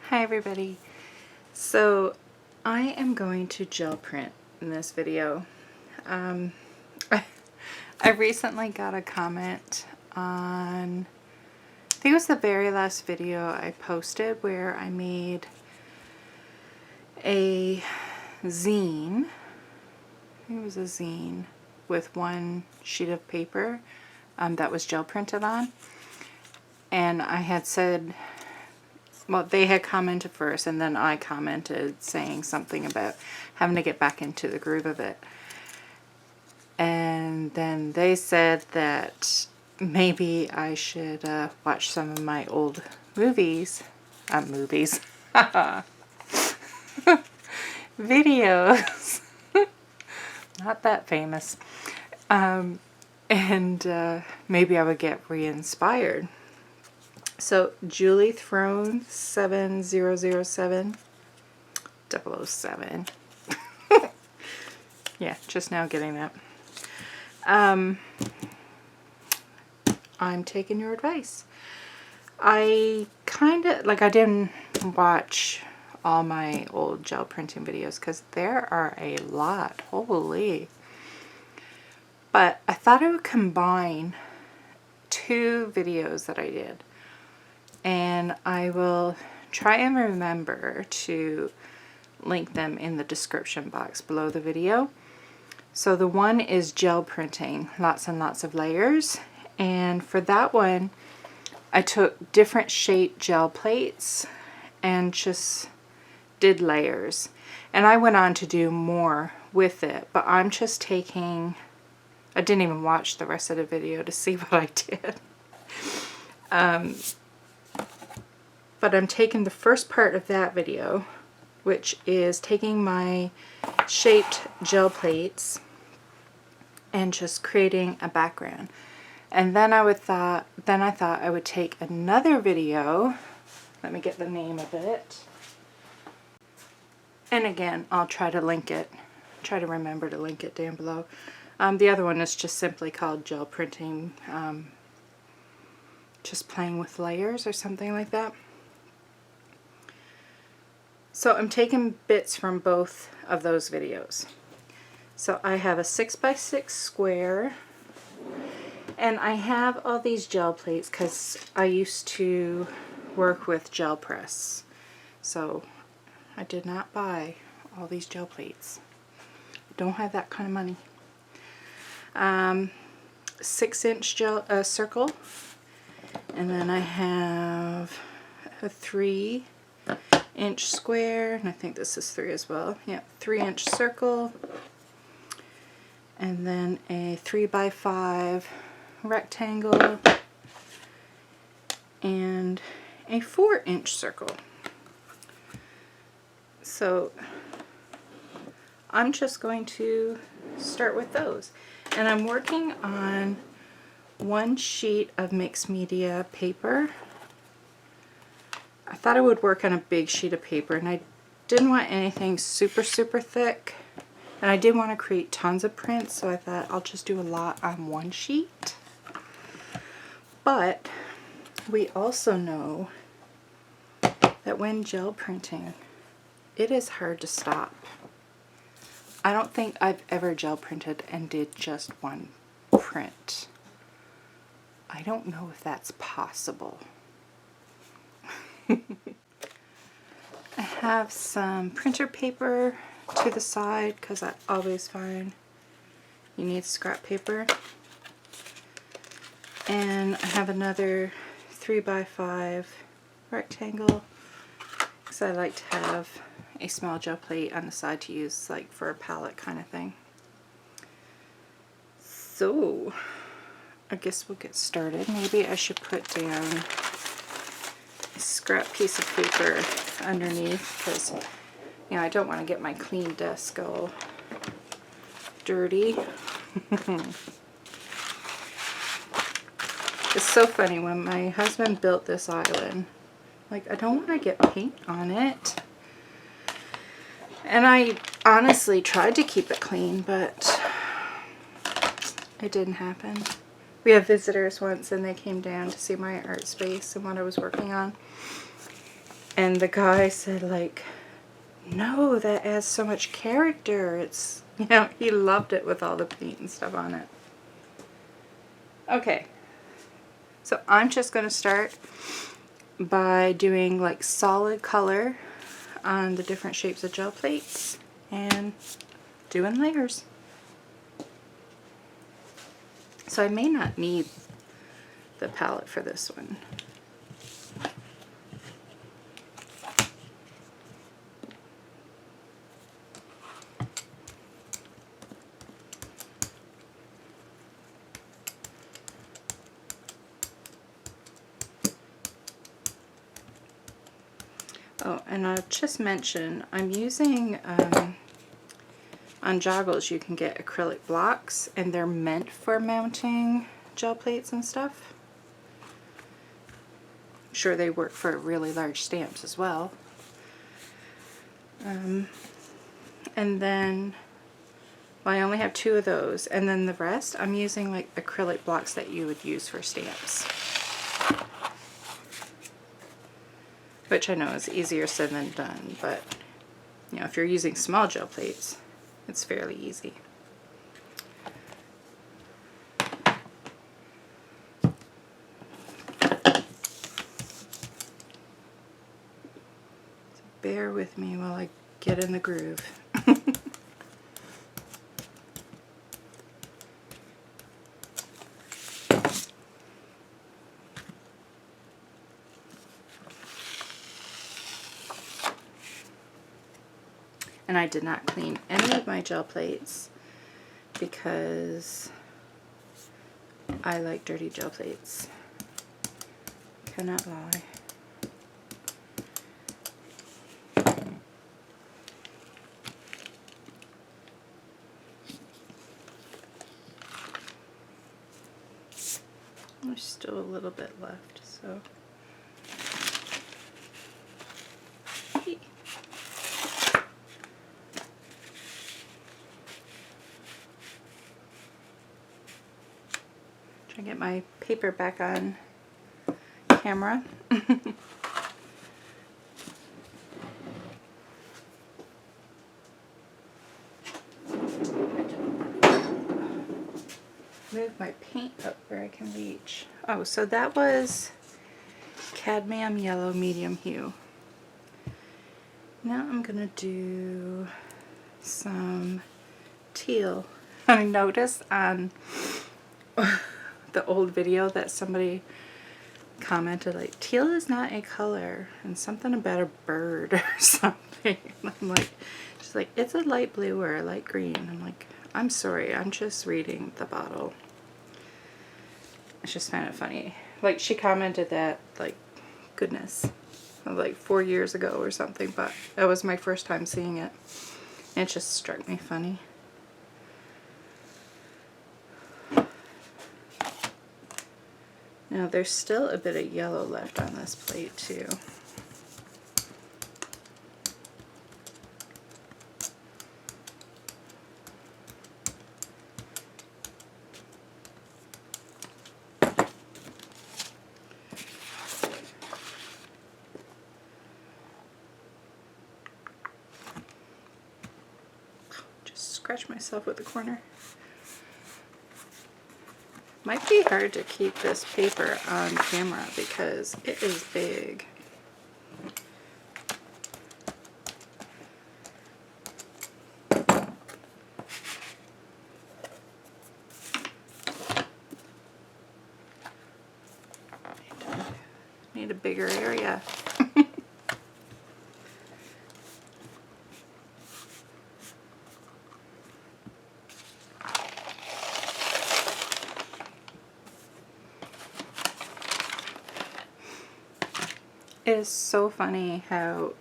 Hi everybody. So I am going to gel print in this video. I recently got a comment on, I think it was the very last video I posted where I made a zine. I think it was a zine with one sheet of paper that was gel printed on. And I had said, well, they had commented first, and then I commented saying something about having to get back into the groove of it. And then they said that maybe I should watch some of my old movies. Videos. Not that famous. And maybe I would get re-inspired. So Julie Throne 7007 007. Yeah, just now getting that. I'm taking your advice. I didn't watch all my old gel printing videos because there are a lot. Holy. But I thought I would combine two videos that I did. And I will try and remember to link them in the description box below the video. So the one is gel printing, lots and lots of layers. And for that one, I took different shaped gel plates and just did layers. And I went on to do more with it, but I'm just taking, I didn't even watch the rest of the video to see what I did. But I'm taking the first part of that video, which is taking my shaped gel plates and just creating a background. And then I thought I would take another video. Let me get the name of it. And again, I'll try to link it. Try to remember to link it down below. The other one is just simply called gel printing, just playing with layers or something like that. So I'm taking bits from both of those videos. So I have a 6x6 square, and I have all these gel plates because I used to work with gel press. So I did not buy all these gel plates. Don't have that kind of money. 6-inch gel circle, and then I have a 3-inch square, and I think this is 3 as well. Yeah, 3-inch circle, and then a 3x5 rectangle, and a 4-inch circle. So I'm just going to start with those. And I'm working on one sheet of mixed media paper. I thought I would work on a big sheet of paper, and I didn't want anything super thick, and I did want to create tons of prints, so I thought I'll just do a lot on one sheet. But we also know that when gel printing, it is hard to stop. I don't think I've ever gel printed and did just one print. I don't know if that's possible. I have some printer paper to the side because I always find you need scrap paper. And I have another 3x5 rectangle because I like to have a small gel plate on the side to use like for a palette kind of thing. So I guess we'll get started. Maybe I should put down a scrap piece of paper underneath because, you know, I don't want to get my clean desk all dirty. It's so funny, when my husband built this island, like, I don't want to get paint on it. And I honestly tried to keep it clean, but it didn't happen. We had visitors once, and they came down to see my art space and what I was working on. And the guy said, like, no, that adds so much character. It's, you know, he loved it with all the paint and stuff on it. Okay, so I'm just going to start by doing like solid color on the different shapes of gel plates and doing layers. So I may not need the palette for this one. Oh, and I'll just mention, I'm using, on Joggles you can get acrylic blocks, and they're meant for mounting gel plates and stuff. I'm sure they work for really large stamps as well. And then, well, I only have 2 of those, and then the rest I'm using like acrylic blocks that you would use for stamps. Which I know is easier said than done, but you know, if you're using small gel plates, it's fairly easy. So bear with me while I get in the groove. And I did not clean any of my gel plates because I like dirty gel plates. Cannot lie. There's still a little bit left, so. Try to get my paper back on camera. Move my paint up where I can reach. Oh, so that was cadmium yellow medium hue. Now I'm gonna do some teal. I noticed on the old video that somebody commented like, teal is not a color, and something about a bird or something. And I'm like, she's like, it's a light blue or a light green. I'm like, I'm sorry, I'm just reading the bottle. I just find it funny. Like, she commented that, like, goodness, like 4 years ago or something, but that was my first time seeing it. And it just struck me funny. Now, there's still a bit of yellow left on this plate, too. Scratch myself with the corner. Might be hard to keep this paper on camera because it is big. Need a bigger area. It is so funny how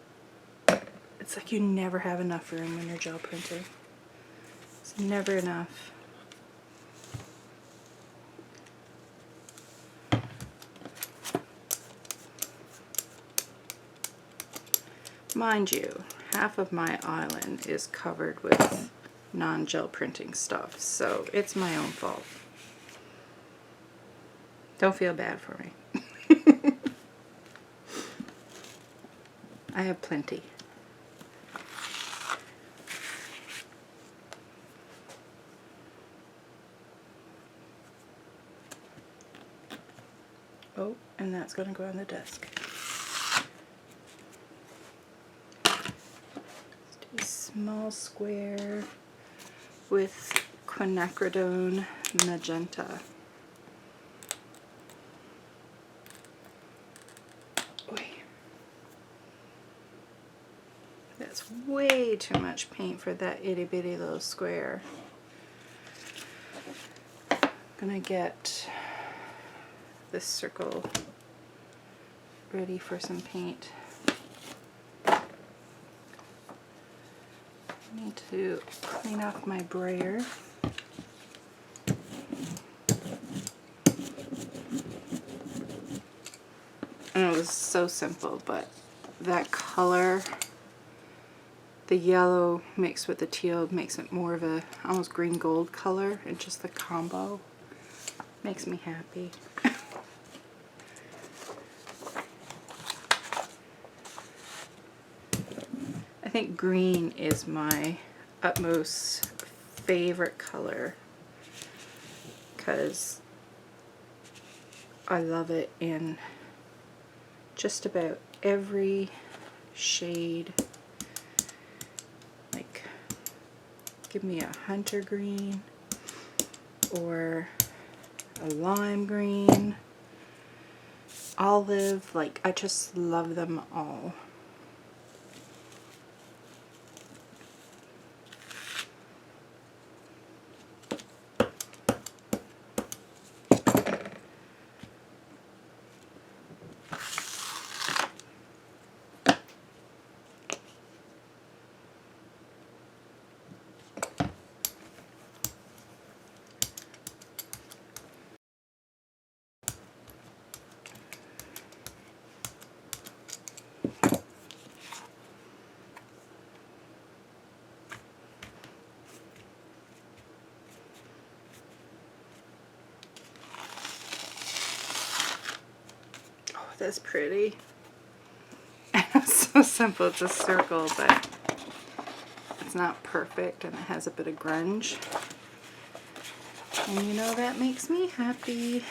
it's like you never have enough room in your gel printer. It's never enough. Mind you, half of my island is covered with non-gel printing stuff, so it's my own fault. Don't feel bad for me. I have plenty. Oh, and that's going to go on the desk. Just a small square with quinacridone magenta. Oy. That's way too much paint for that itty bitty little square. I'm gonna get this circle ready for some paint. I need to clean off my brayer. And it was so simple, but that color, the yellow mixed with the teal, makes it more of a almost green gold color, and just the combo makes me happy. I think green is my utmost favorite color because I love it in just about every shade. Like, give me a hunter green or a lime green, olive, like I just love them all. That's pretty. It's so simple, it's a circle, but it's not perfect and it has a bit of grunge. And you know, that makes me happy.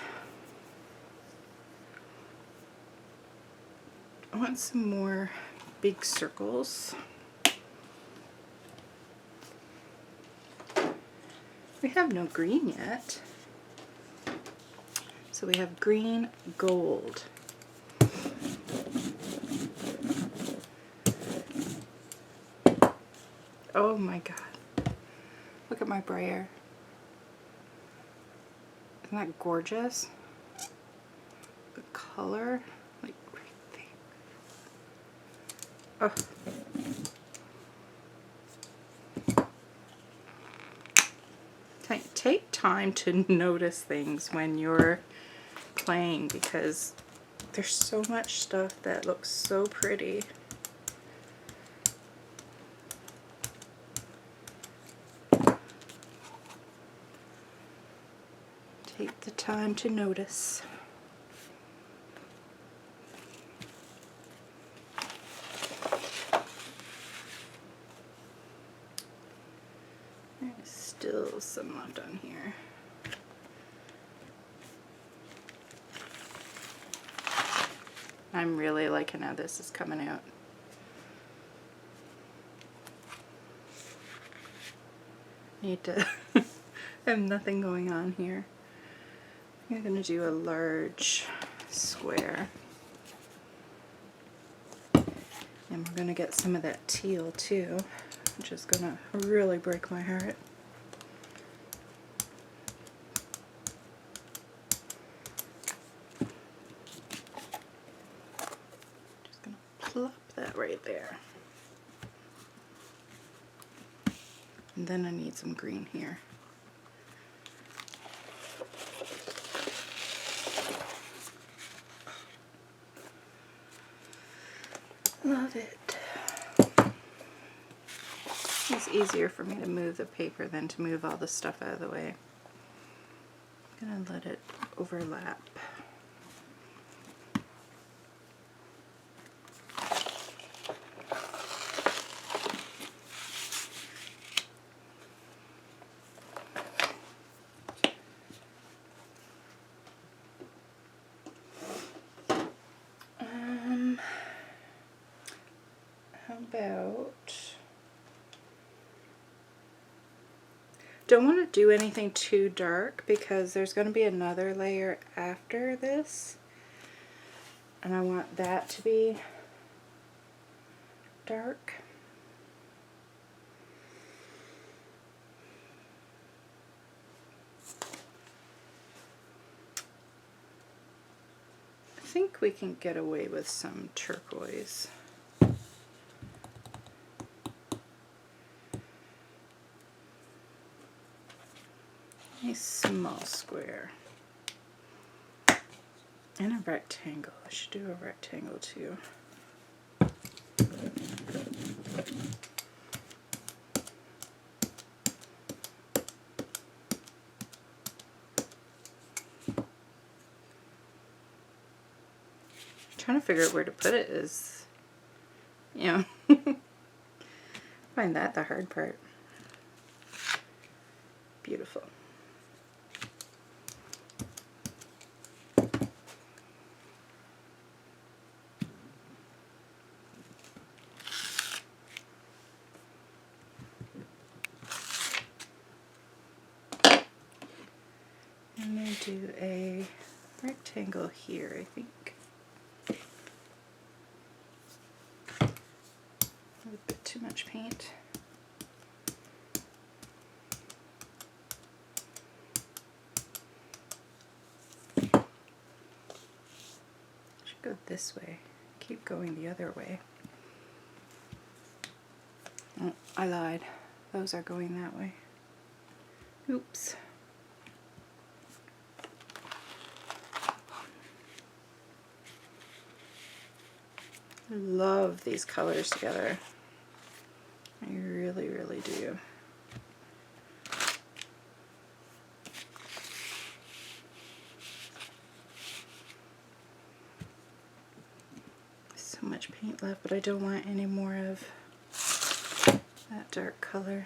I want some more big circles. We have no green yet. So we have green, gold. Oh my god. Look at my brayer. Isn't that gorgeous? The color, like right there. Oh. Take time to notice things when you're playing because there's so much stuff that looks so pretty. Take the time to notice. There's still some left on here. I'm really liking how this is coming out. Need to I have nothing going on here. I'm going to do a large square. And we're going to get some of that teal too, which is going to really break my heart. Just going to plop that right there. And then I need some green here. Love it. It's easier for me to move the paper than to move all the stuff out of the way. I'm gonna let it overlap. don't want to do anything too dark because there's going to be another layer after this. And I want that to be dark. I think we can get away with some turquoise. A small square. And a rectangle. I should do a rectangle too. Trying to figure out where to put it is, you know, find that the hard part. Beautiful. I'm going to do a rectangle here, I think. A bit too much paint. Should go this way. Keep going the other way. Oh, I lied. Those are going that way. Oops. I love these colors together. I really, really do. So much paint left, but I don't want any more of that dark color.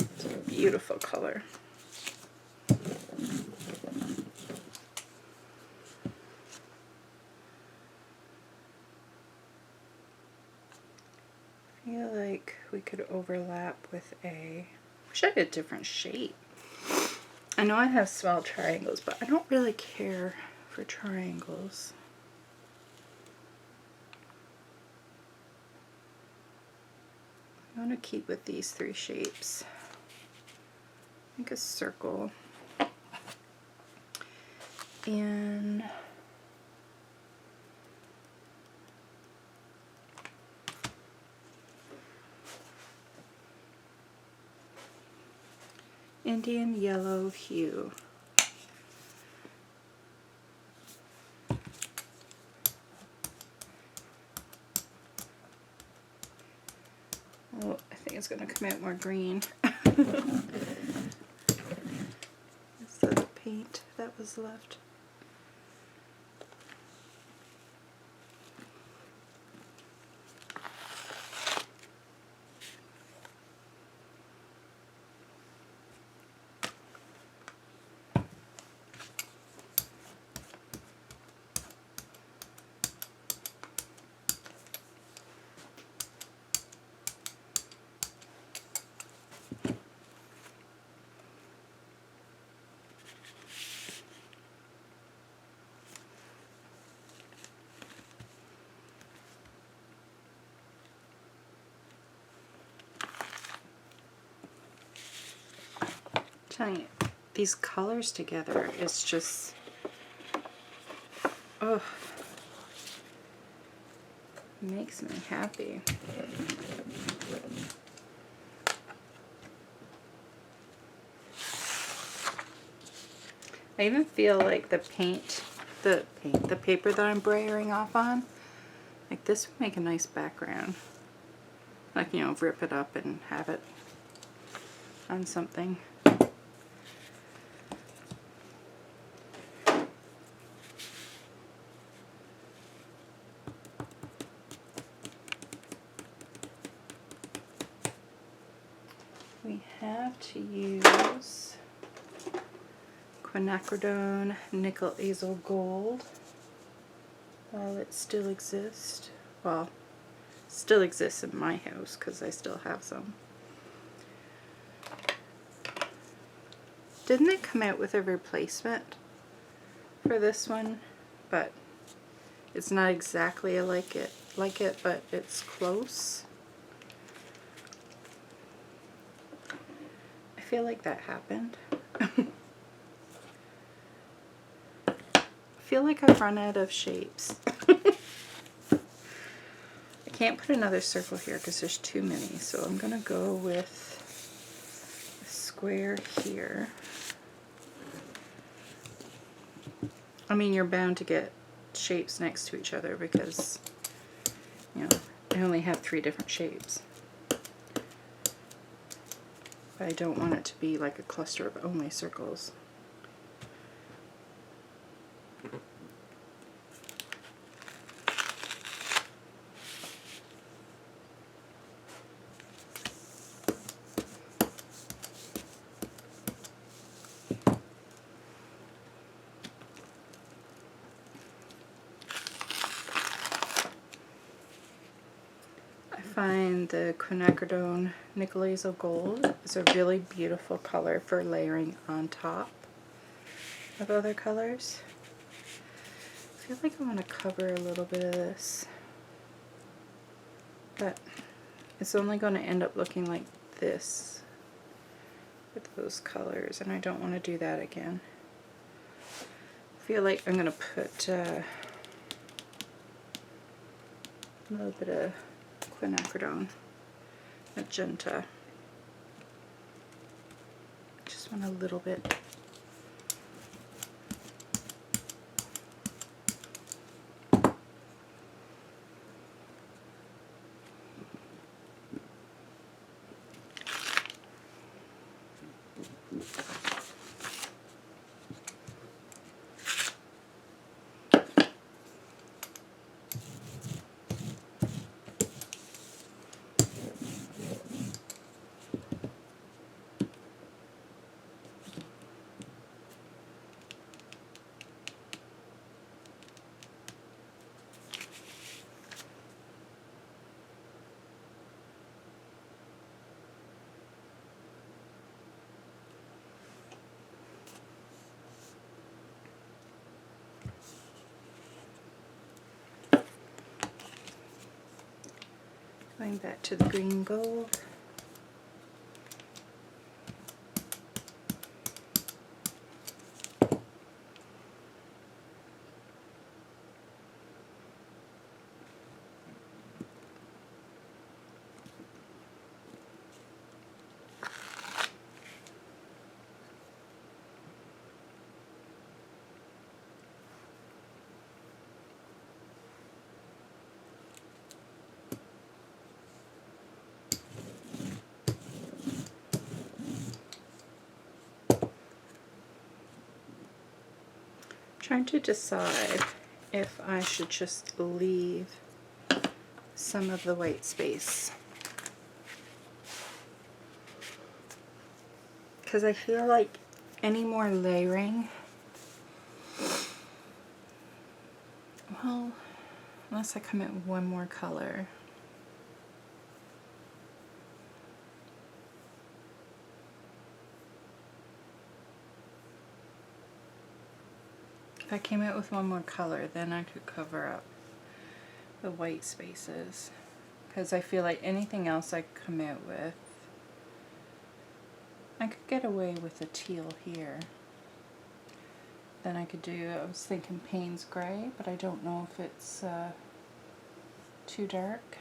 It's a beautiful color. I feel like we could overlap with a, wish I had a different shape. I know I have small triangles, but I don't really care for triangles. I want to keep with these three shapes. I think a circle. And Indian yellow hue. Oh, I think it's going to come out more green. It's the paint that was left. Telling you, these colors together, it's just, oh, makes me happy. I even feel like the paper that I'm brayering off on, like this would make a nice background. Like, you know, rip it up and have it on something. We have to use quinacridone nickel azo gold while it still exists. well, still exists in my house because I still have some. Didn't they come out with a replacement for this one? But it's not exactly like it, but it's close. I feel like that happened. I feel like I've run out of shapes. I can't put another circle here because there's too many, so I'm gonna go with a square here. I mean, you're bound to get shapes next to each other because, you know, I only have 3 different shapes. But I don't want it to be like a cluster of only circles. I find the quinacridone nickel azo gold is a really beautiful color for layering on top of other colors. I feel like I want to cover a little bit of this, but it's only going to end up looking like this with those colors, and I don't want to do that again. I feel like I'm going to put a little bit of quinacridone magenta. Just want a little bit. Going back to the green gold. Trying to decide if I should just leave some of the white space, because I feel like any more layering, well, unless I come in one more color. If I came out with one more color, then I could cover up the white spaces, because I feel like anything else I come out with, I could get away with a teal here. Then I could do, I was thinking Payne's Gray, but I don't know if it's too dark.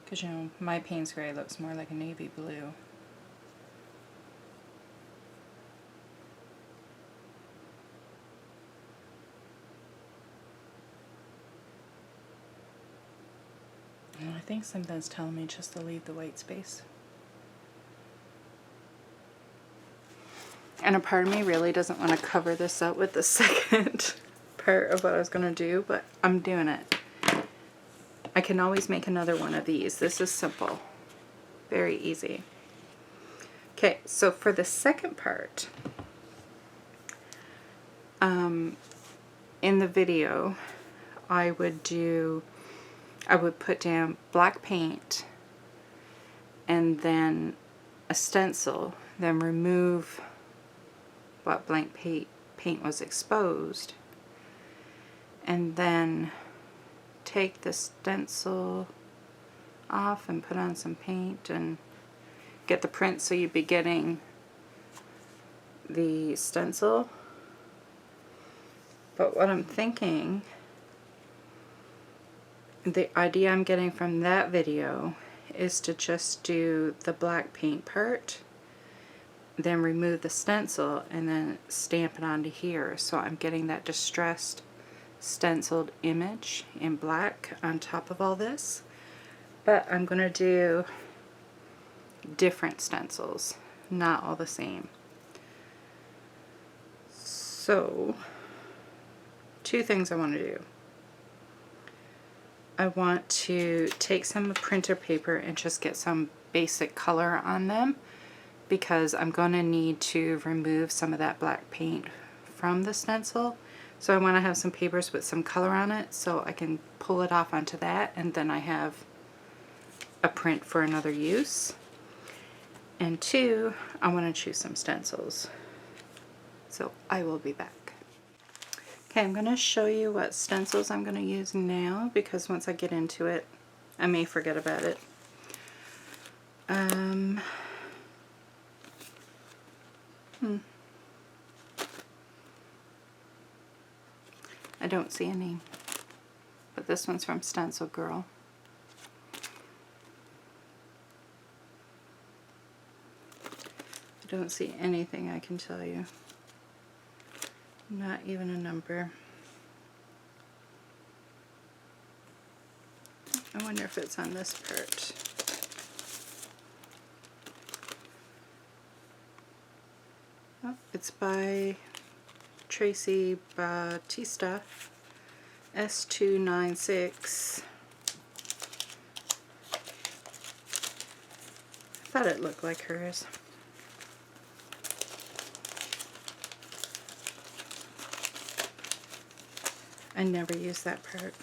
Because, you know, my Payne's Gray looks more like a navy blue. And I think something's telling me just to leave the white space. And a part of me really doesn't want to cover this up with the second part of what I was going to do, but I'm doing it. I can always make another one of these. This is simple. Very easy. Okay, so for the second part, in the video I would put down black paint and then a stencil, then remove what blank paint was exposed, and then take the stencil off and put on some paint and get the print, so you'd be getting the stencil. But what I'm thinking, the idea I'm getting from that video is to just do the black paint part, then remove the stencil and then stamp it onto here. So I'm getting that distressed stenciled image in black on top of all this. But I'm going to do different stencils, not all the same. So, two things I want to do. I want to take some printer paper and just get some basic color on them, because I'm going to need to remove some of that black paint from the stencil. So I want to have some papers with some color on it so I can pull it off onto that, and then I have a print for another use. And two, I want to choose some stencils. So I will be back. Okay, I'm going to show you what stencils I'm going to use now, because once I get into it, I may forget about it. I don't see any, but this one's from Stencil Girl. I don't see anything, I can tell you. Not even a number. I wonder if it's on this part. Oh, it's by Tracy Batista, S296. I thought it looked like hers. I never use that part.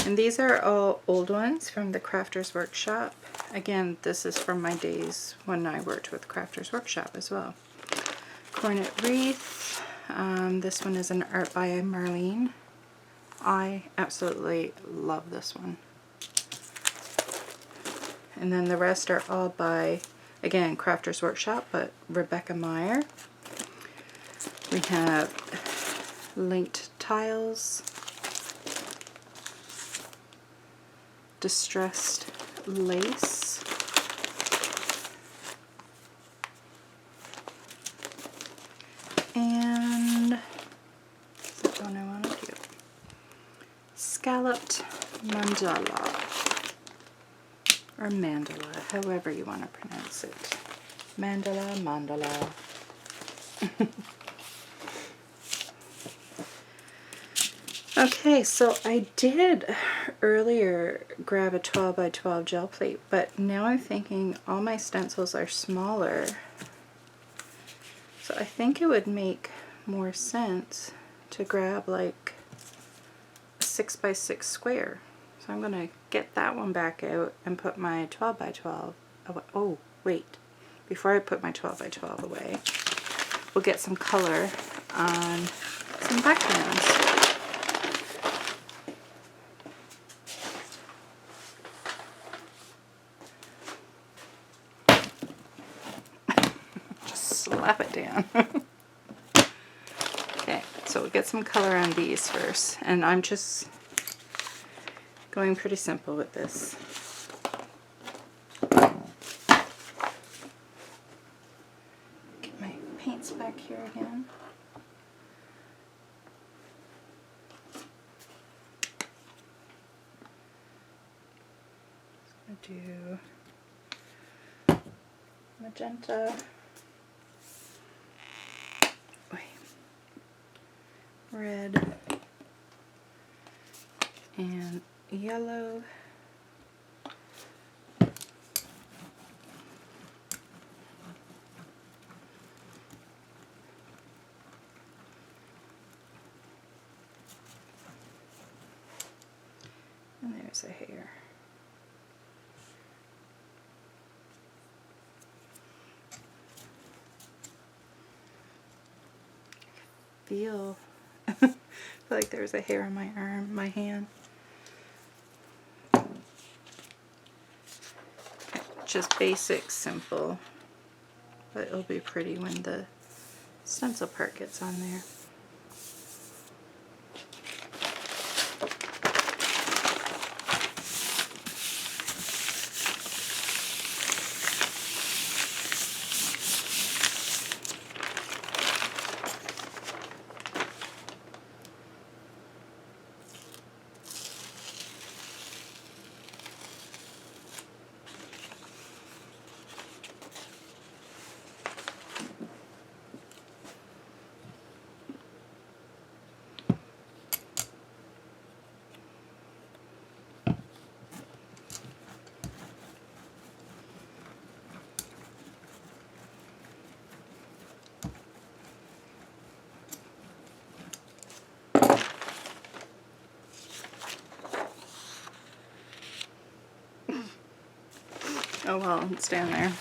And these are all old ones from the Crafters Workshop. Again, this is from my days when I worked with Crafters Workshop as well. Cornet Wreath. This one is an art by Marlene. I absolutely love this one. And then the rest are all by, again, Crafters Workshop, but Rebecca Meyer. We have linked tiles, distressed lace, and what's the one I want to do? Scalloped mandala, or mandala, however you want to pronounce it. Mandala. Okay, so I did earlier grab a 12 by 12 gel plate, but now I'm thinking all my stencils are smaller. So I think it would make more sense to grab like a 6 by 6 square. So I'm going to get that one back out and put my 12 by 12 away. Oh, wait. Before I put my 12 by 12 away, we'll get some color on some backgrounds. Slap it down. Okay, so we'll get some color on these first, and I'm just going pretty simple with this. Get my paints back here again. Just gonna do magenta. Red and yellow, And there's a hair. Feel like there's a hair on my arm, my hand. Just basic, simple, but it'll be pretty when the stencil part gets on there. Oh well, it's down there.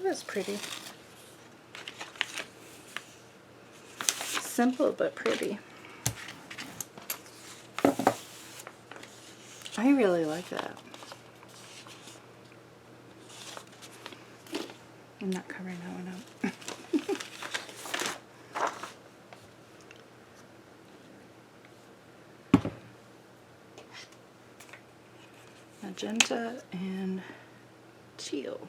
That's pretty. Simple but pretty. I really like that. I'm not covering that one up. Magenta and teal.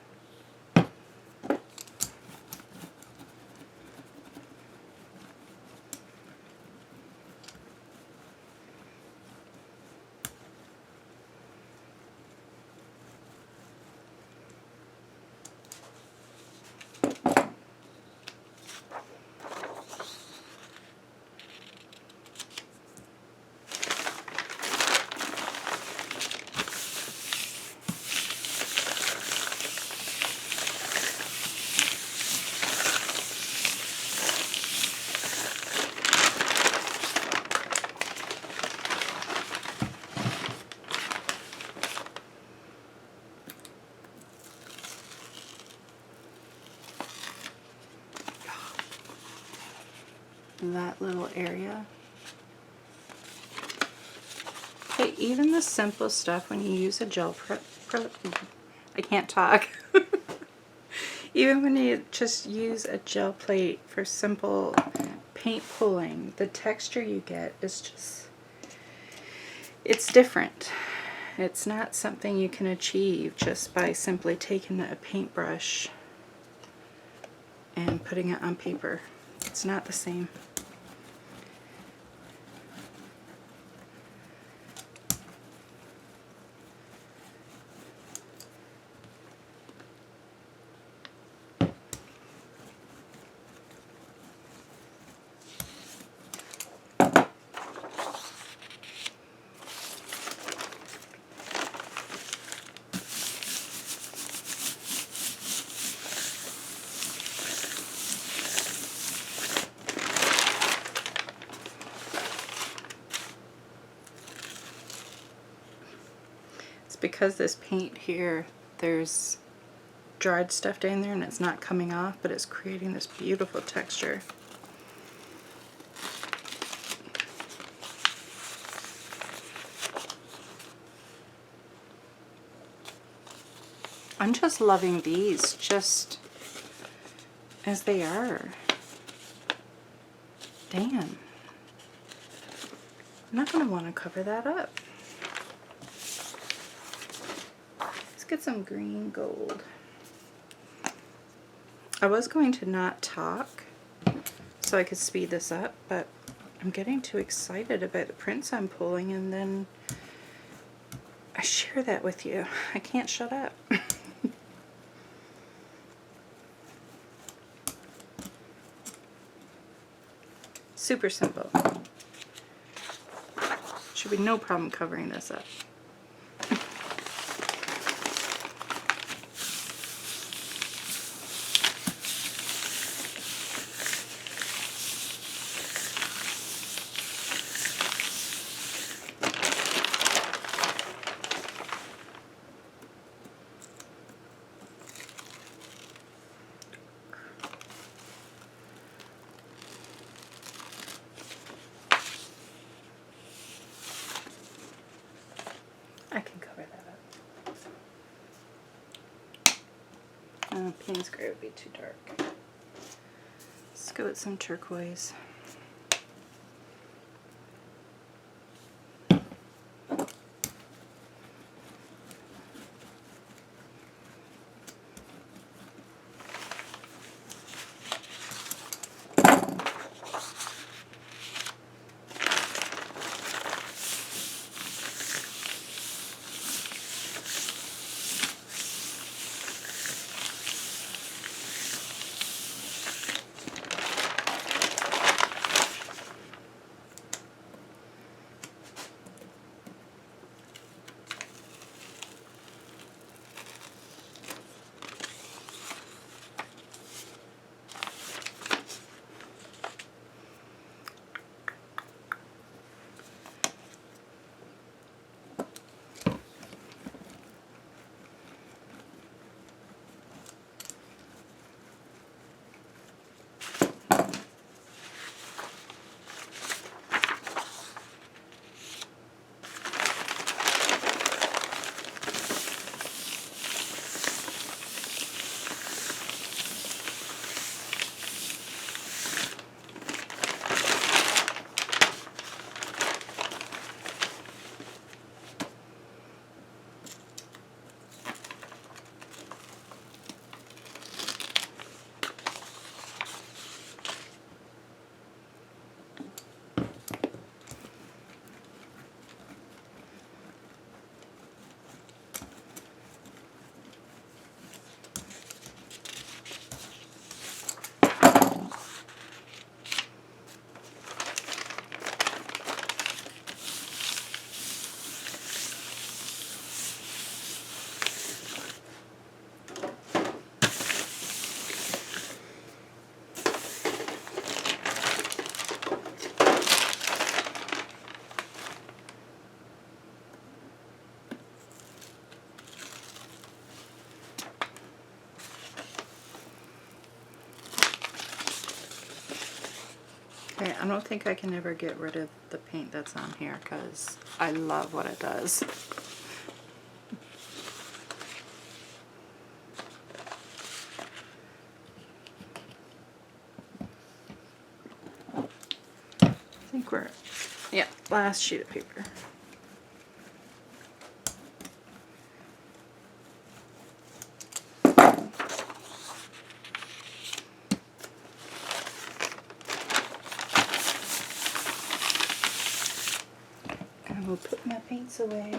That little area. Hey, even the simple stuff when you use a gel I can't talk. Even when you just use a gel plate for simple paint pulling, the texture you get is just, it's different. It's not something you can achieve just by simply taking a paintbrush and putting it on paper. It's not the same. Because this paint here, there's dried stuff down there and it's not coming off, but it's creating this beautiful texture. I'm just loving these just as they are. Damn. I'm not going to want to cover that up. Let's get some green gold. I was going to not talk so I could speed this up, but I'm getting too excited about the prints I'm pulling, and then I share that with you. I can't shut up. Super simple. Should be no problem covering this up. I can cover that up. Payne's gray would be too dark. Let's go with some turquoise. Okay, I don't think I can ever get rid of the paint that's on here because I love what it does. I think we're, yeah, last sheet of paper. I will put my paints away.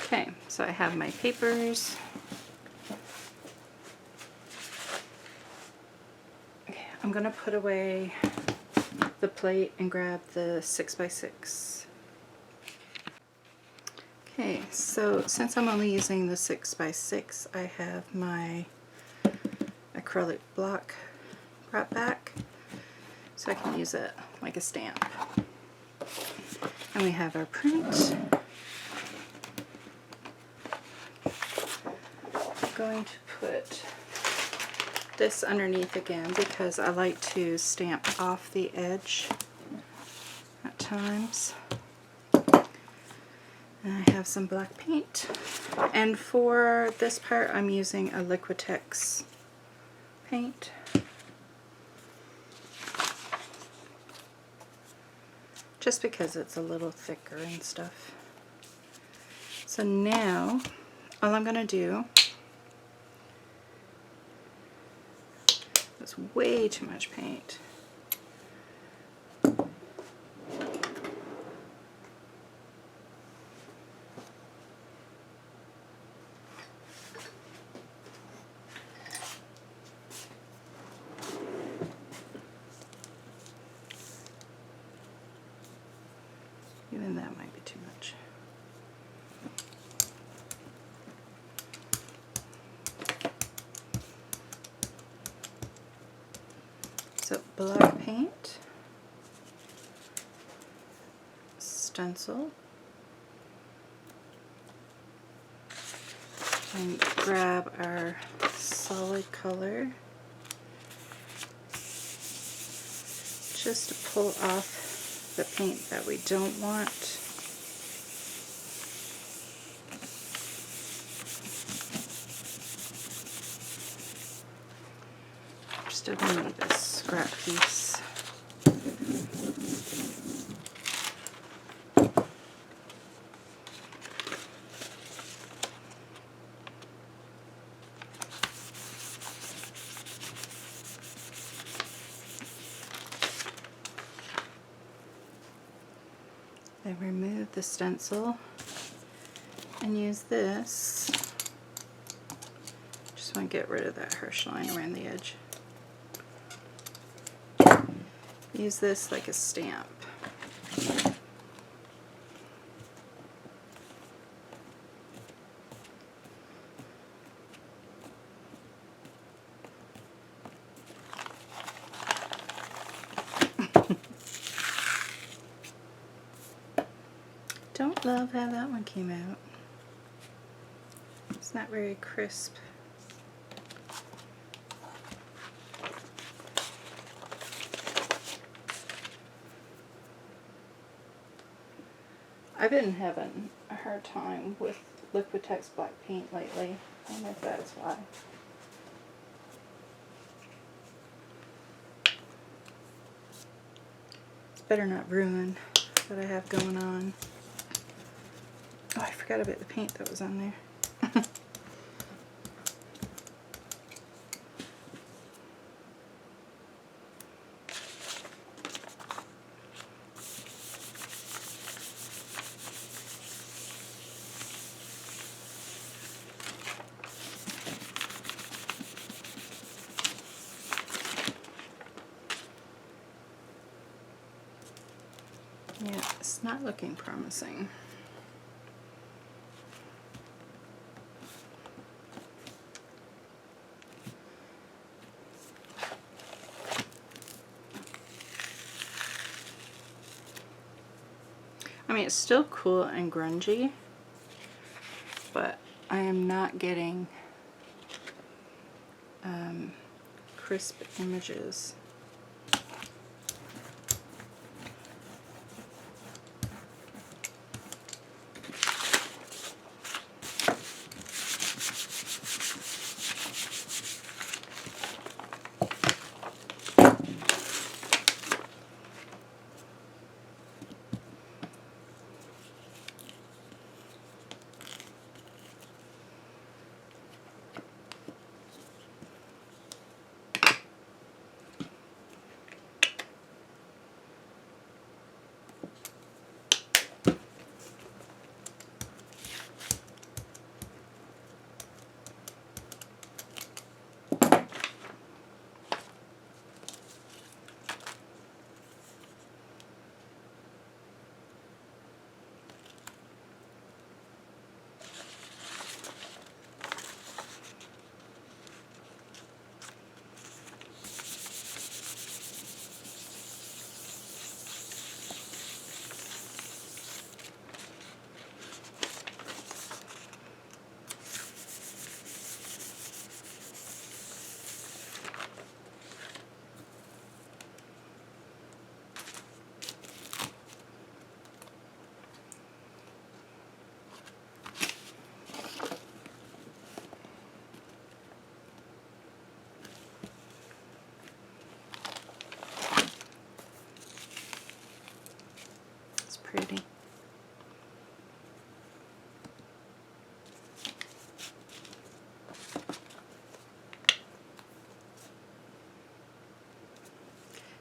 Okay, so I have my papers. Okay, I'm gonna put away the plate and grab the 6x6. Okay, so since I'm only using the 6x6, I have my acrylic block brought back so I can use it like a stamp. And we have our print. I'm going to put this underneath again because I like to stamp off the edge at times. And I have some black paint. And for this part I'm using a Liquitex paint. Just because it's a little thicker and stuff. So now all I'm going to do is way too much paint. Even that might be too much. So black paint, stencil, and grab our solid color just to pull off the paint that we don't want. We're still going to need this scrap piece. Then remove the stencil and use this. Just want to get rid of that harsh line around the edge. Use this like a stamp. Don't love how that one came out. It's not very crisp. I've been having a hard time with Liquitex black paint lately. I don't know if that's why. It's better not ruin what I have going on. Oh, I forgot about the paint that was on there. Yeah, it's not looking promising. I mean, it's still cool and grungy, but I am not getting crisp images.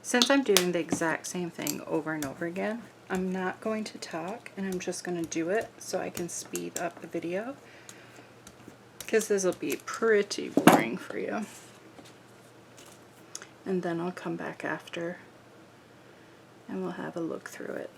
Since I'm doing the exact same thing over and over again, I'm not going to talk and I'm just going to do it so I can speed up the video, because this will be pretty boring for you. And then I'll come back after and we'll have a look through it.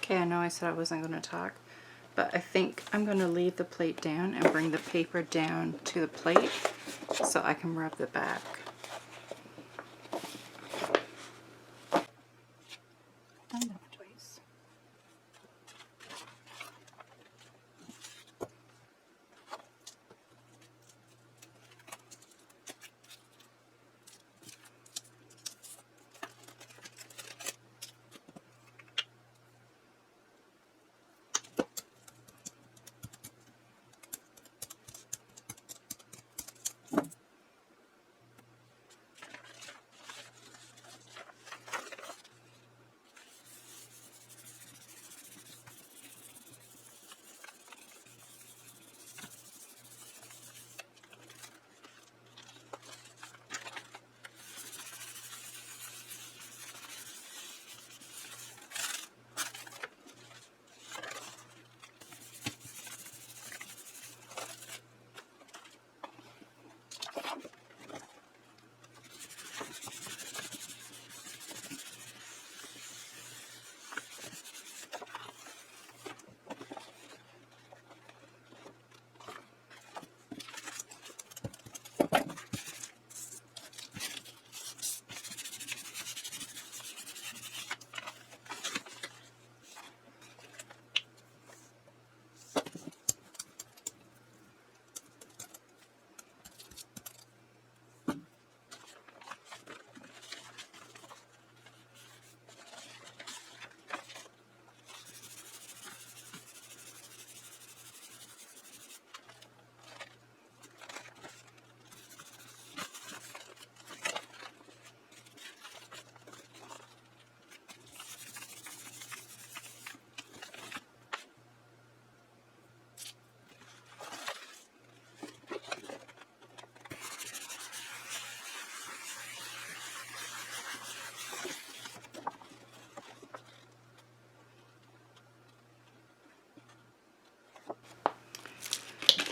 Okay, I know I said I wasn't going to talk, but I think I'm going to leave the plate down and bring the paper down to the plate so I can rub the back. And that twice.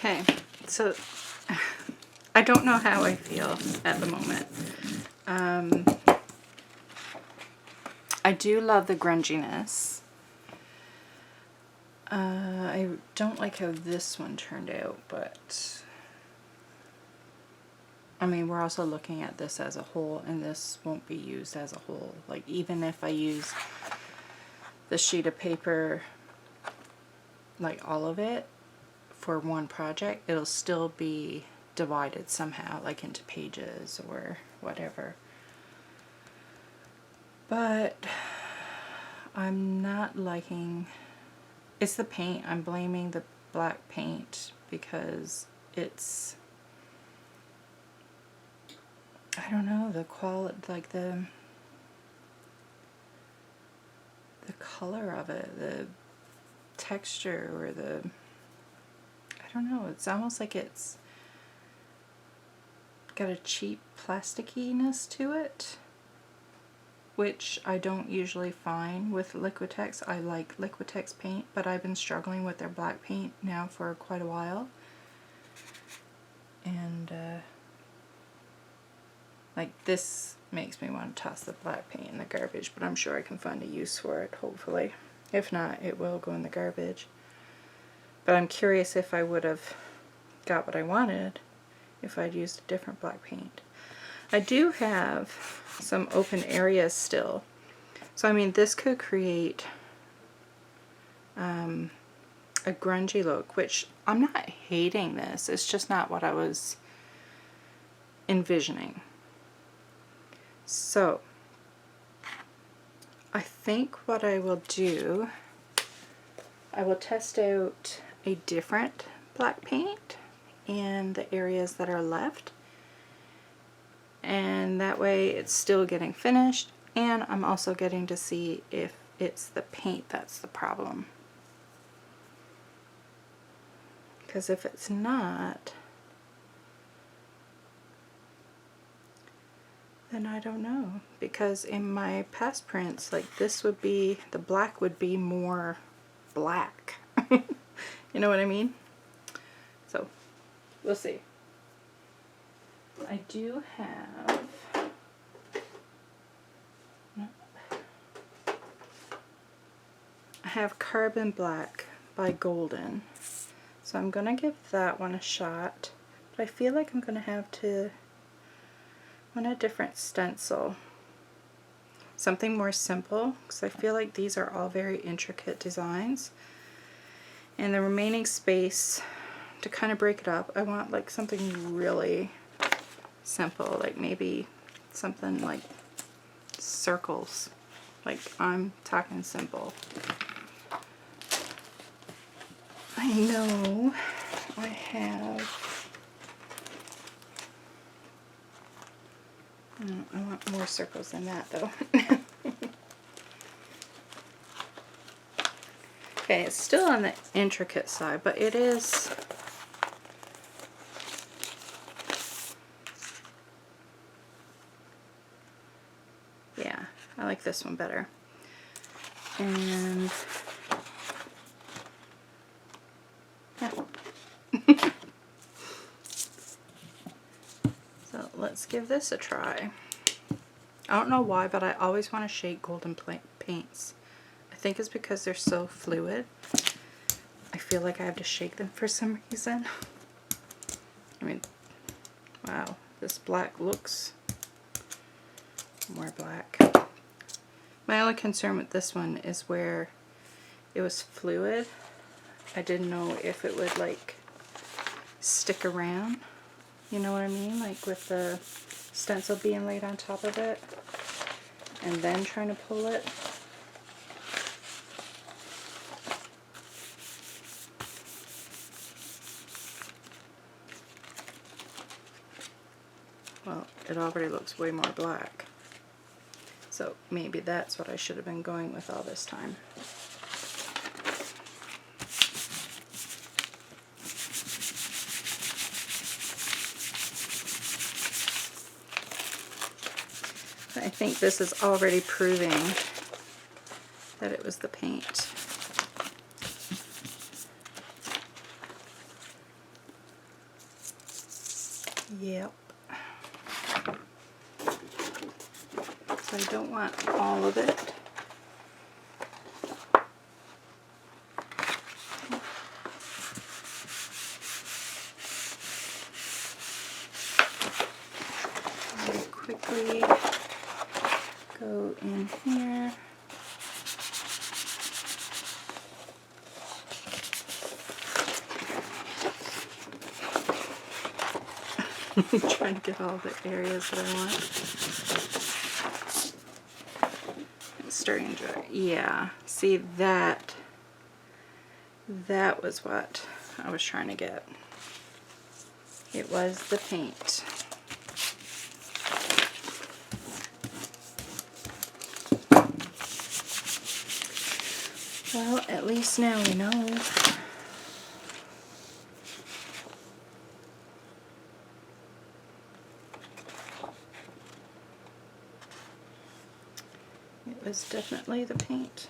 Okay, so I don't know how I feel at the moment. I do love the grunginess. I don't like how this one turned out, but I mean, we're also looking at this as a whole, and this won't be used as a whole. Like, even if I use the sheet of paper, like all of it, for one project, it'll still be divided somehow, like into pages or whatever. But I'm not liking, it's the paint. I'm blaming the black paint because it's, I don't know, the quality, like the color of it, the texture, or the, I don't know, it's almost like it's got a cheap plasticiness to it, which I don't usually find with Liquitex. I like Liquitex paint, but I've been struggling with their black paint now for quite a while. And like this makes me want to toss the black paint in the garbage, but I'm sure I can find a use for it, hopefully. If not, it will go in the garbage. But I'm curious if I would have got what I wanted if I'd used a different black paint. I do have some open areas still. So I mean, this could create a grungy look, which I'm not hating this. It's just not what I was envisioning. So I think what I will do, I will test out a different black paint in the areas that are left, and that way it's still getting finished, and I'm also getting to see if it's the paint that's the problem. Because if it's not, then I don't know. Because in my past prints, like this would be, the black would be more black. You know what I mean? So, we'll see. I do have, I have Carbon Black by Golden. So I'm going to give that one a shot. But I feel like I'm going to have to want a different stencil. Something more simple, because I feel like these are all very intricate designs. And the remaining space, to kind of break it up, I want like something really simple, like maybe something like circles. Like, I'm talking simple. I know I have, I want more circles than that though. Okay, it's still on the intricate side, but it is, yeah, I like this one better. And yeah. So let's give this a try. I don't know why, but I always want to shake golden paints. I think it's because they're so fluid. I feel like I have to shake them for some reason. I mean, wow, this black looks more black. My only concern with this one is where it was fluid. I didn't know if it would like stick around. You know what I mean? Like with the stencil being laid on top of it and then trying to pull it. Well, it already looks way more black. So maybe that's what I should have been going with all this time. I think this is already proving that it was the paint. Yep. So I don't want all of it. Very quickly go in here. I'm trying to get all the areas that I want. Stir and dry. Yeah, see that was what I was trying to get. It was the paint. Well, at least now we know. It was definitely the paint.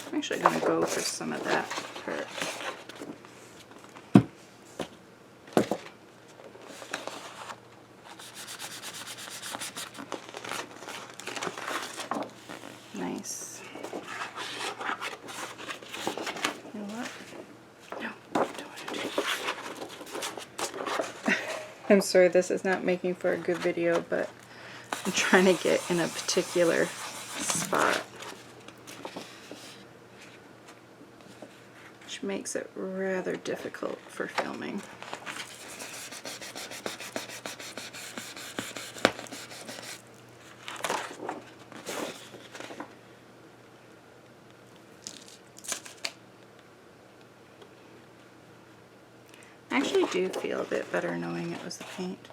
I'm actually going to go for some of that part. Nice. You know what? No, don't want to do. I'm sorry, this is not making for a good video, but I'm trying to get in a particular spot, which makes it rather difficult for filming. I actually do feel a bit better knowing it was the paint.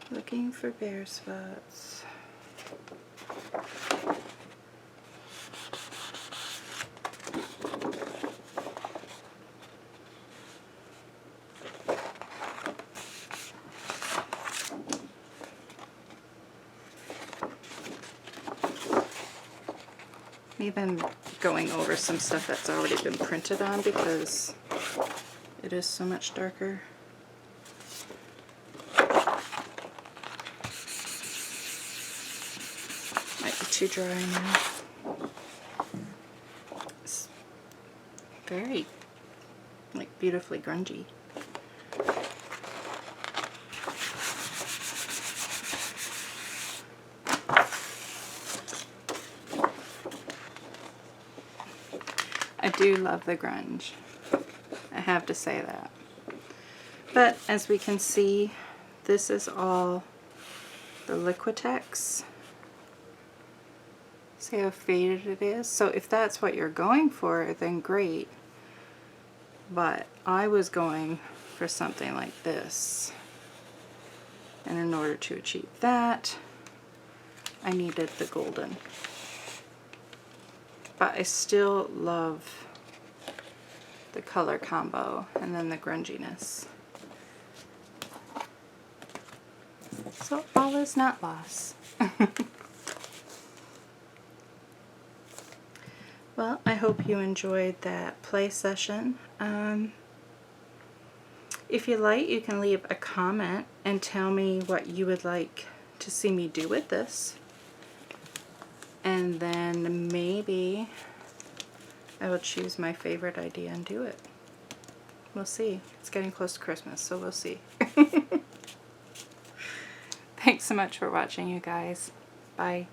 Looking for bare spots. Even going over some stuff that's already been printed on because it is so much darker. Might be too dry now. It's very, like, beautifully grungy. I do love the grunge. I have to say that. But as we can see, this is all the Liquitex. See how faded it is? So if that's what you're going for, then great. But I was going for something like this. And in order to achieve that, I needed the golden. But I still love the color combo and then the grunginess. So all is not lost. Well, I hope you enjoyed that play session. If you like, you can leave a comment and tell me what you would like to see me do with this. And then maybe I will choose my favorite idea and do it. We'll see. It's getting close to Christmas, so we'll see. Thanks so much for watching, you guys. Bye.